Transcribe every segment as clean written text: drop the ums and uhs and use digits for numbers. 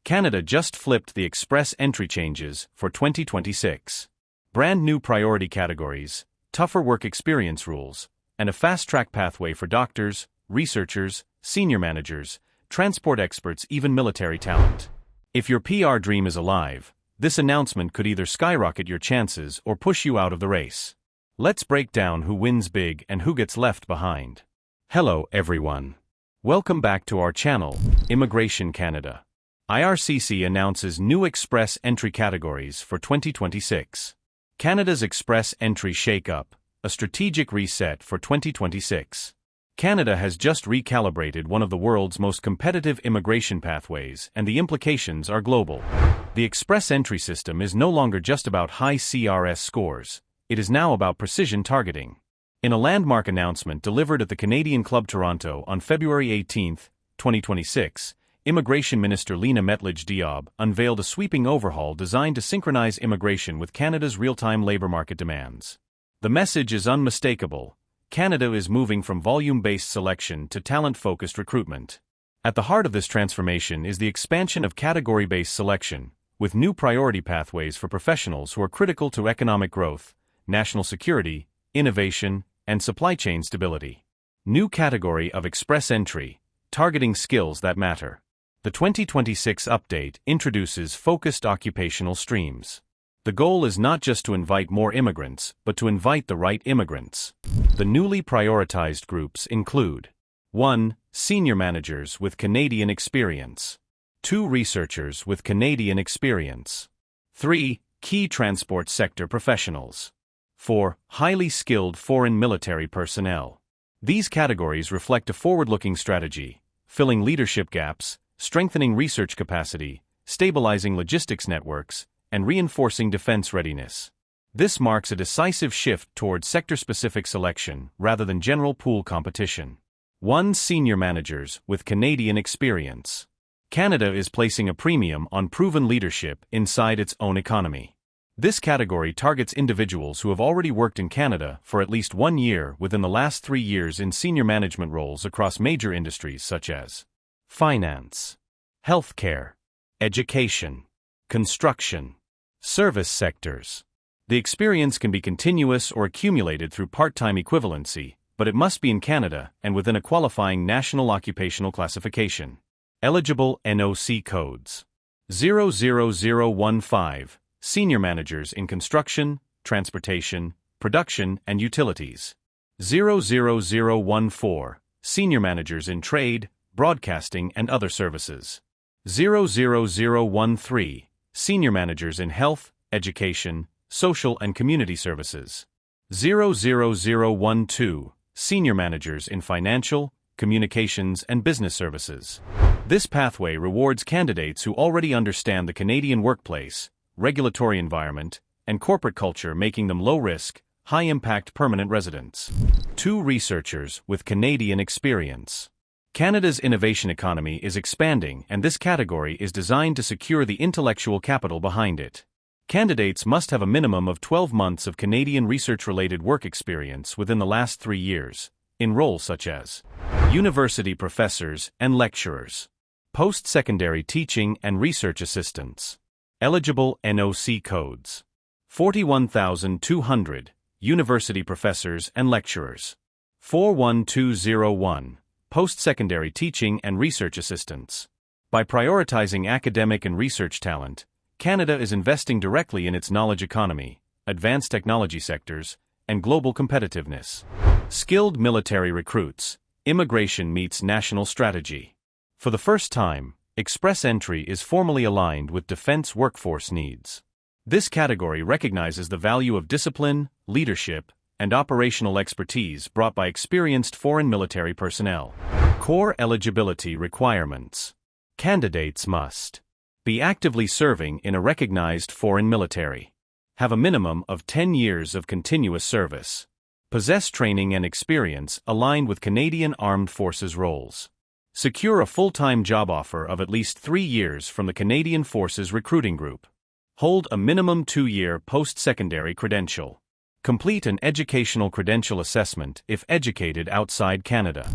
Canada just flipped the express entry changes for 2026. Brand new priority categories, tougher work experience rules, and a fast-track pathway for doctors, researchers, senior managers, transport experts, even military talent. If your PR dream is alive, this announcement could either skyrocket your chances or push you out of the race. Let's break down who wins big and who gets left behind. Hello, everyone. Welcome back to our channel, Immigration Canada. IRCC announces new express entry categories for 2026. Canada's express entry shake-up, a strategic reset for 2026. Canada has just recalibrated one of the world's most competitive immigration pathways, and the implications are global. The express entry system is no longer just about high CRS scores, it is now about precision targeting. In a landmark announcement delivered at the Canadian Club Toronto on February 18, 2026, Immigration Minister Lena Mettledge-Diab unveiled a sweeping overhaul designed to synchronize immigration with Canada's real-time labor market demands. The message is unmistakable. Canada is moving from volume-based selection to talent-focused recruitment. At the heart of this transformation is the expansion of category-based selection, with new priority pathways for professionals who are critical to economic growth, national security, innovation, and supply chain stability. New category of express entry, targeting skills that matter. The 2026 update introduces focused occupational streams. The goal is not just to invite more immigrants, but to invite the right immigrants. The newly prioritized groups include 1. Senior managers with Canadian experience. 2. Researchers with Canadian experience. 3. Key transport sector professionals. 4. Highly skilled foreign military personnel. These categories reflect a forward-looking strategy, filling leadership gaps, strengthening research capacity, stabilizing logistics networks, and reinforcing defense readiness. This marks a decisive shift toward sector-specific selection rather than general pool competition. 1. Senior managers with Canadian experience. Canada is placing a premium on proven leadership inside its own economy. This category targets individuals who have already worked in Canada for at least 1 year within the last 3 years in senior management roles across major industries such as finance, healthcare, education, construction, service sectors. The experience can be continuous or accumulated through part-time equivalency, but it must be in Canada and within a qualifying national occupational classification. Eligible NOC codes. 00015, senior managers in construction, transportation, production, and utilities. 00014, senior managers in trade, broadcasting, and other services. 00013, senior managers in health, education, social and community services. 00012, senior managers in financial, communications, and business services. This pathway rewards candidates who already understand the Canadian workplace, regulatory environment, and corporate culture, making them low-risk, high-impact permanent residents. 2. Researchers with Canadian experience. Canada's innovation economy is expanding, and this category is designed to secure the intellectual capital behind it. Candidates must have a minimum of 12 months of Canadian research-related work experience within the last 3 years, in roles such as university professors and lecturers, post-secondary teaching and research assistants. Eligible NOC codes. 41,200, university professors and lecturers. 41201, post-secondary teaching and research assistants. By prioritizing academic and research talent, Canada is investing directly in its knowledge economy, advanced technology sectors, and global competitiveness. Skilled military recruits. Immigration meets national strategy. For the first time, express entry is formally aligned with defense workforce needs. This category recognizes the value of discipline, leadership, and operational expertise brought by experienced foreign military personnel. Core eligibility requirements. Candidates must be actively serving in a recognized foreign military, have a minimum of 10 years of continuous service, possess training and experience aligned with Canadian Armed Forces roles, secure a full-time job offer of at least 3 years from the Canadian Forces Recruiting Group, hold a minimum 2-year post-secondary credential, complete an educational credential assessment if educated outside Canada.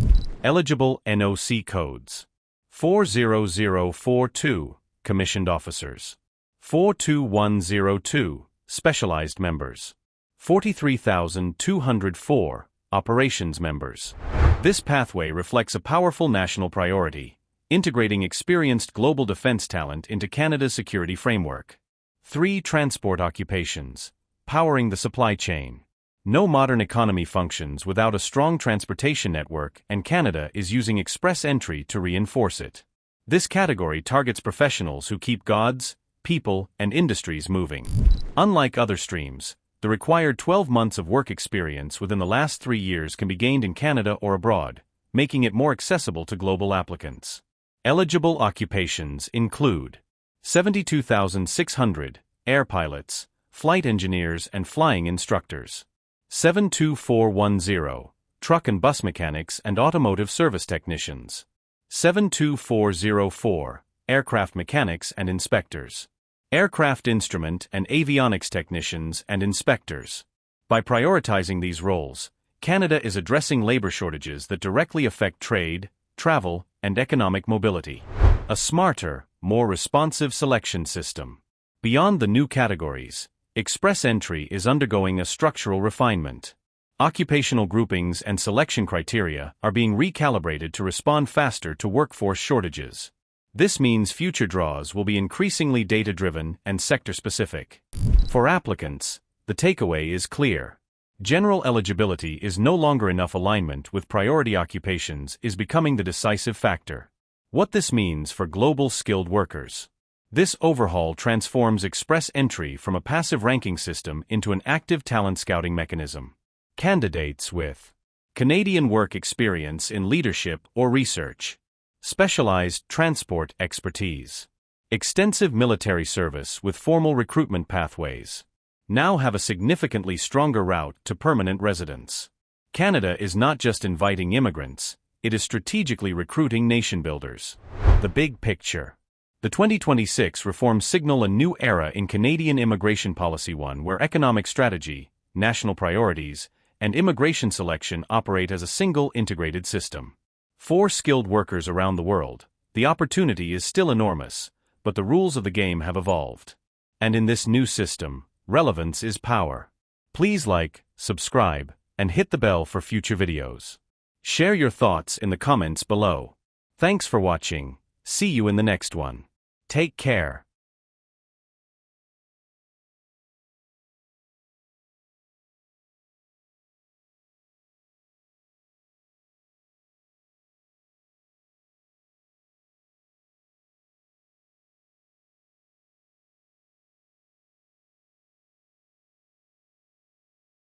Eligible NOC codes. 40042, commissioned officers. 42102, specialized members. 43,204, operations members. This pathway reflects a powerful national priority, integrating experienced global defense talent into Canada's security framework. 3. Transport occupations, powering the supply chain. No modern economy functions without a strong transportation network, and Canada is using express entry to reinforce it. This category targets professionals who keep goods, people, and industries moving. Unlike other streams, the required 12 months of work experience within the last 3 years can be gained in Canada or abroad, making it more accessible to global applicants. Eligible occupations include 72,600 air pilots, flight engineers, and flying instructors. 72410 truck and bus mechanics and automotive service technicians. 72404 aircraft mechanics and inspectors. Aircraft instrument and avionics technicians and inspectors. By prioritizing these roles, Canada is addressing labor shortages that directly affect trade, travel, and economic mobility. A smarter, more responsive selection system. Beyond the new categories, express entry is undergoing a structural refinement. Occupational groupings and selection criteria are being recalibrated to respond faster to workforce shortages. This means future draws will be increasingly data-driven and sector-specific. For applicants, the takeaway is clear. General eligibility is no longer enough. Alignment with priority occupations is becoming the decisive factor. What this means for global skilled workers. This overhaul transforms express entry from a passive ranking system into an active talent scouting mechanism. Candidates with Canadian work experience in leadership or research, specialized transport expertise, extensive military service with formal recruitment pathways, now have a significantly stronger route to permanent residence. Canada is not just inviting immigrants, it is strategically recruiting nation builders. The big picture. The 2026 reforms signal a new era in Canadian immigration policy, one where economic strategy, national priorities, and immigration selection operate as a single integrated system. For skilled workers around the world, the opportunity is still enormous, but the rules of the game have evolved. And in this new system, relevance is power. Please like, subscribe, and hit the bell for future videos. Share your thoughts in the comments below. Thanks for watching. See you in the next one. Take care.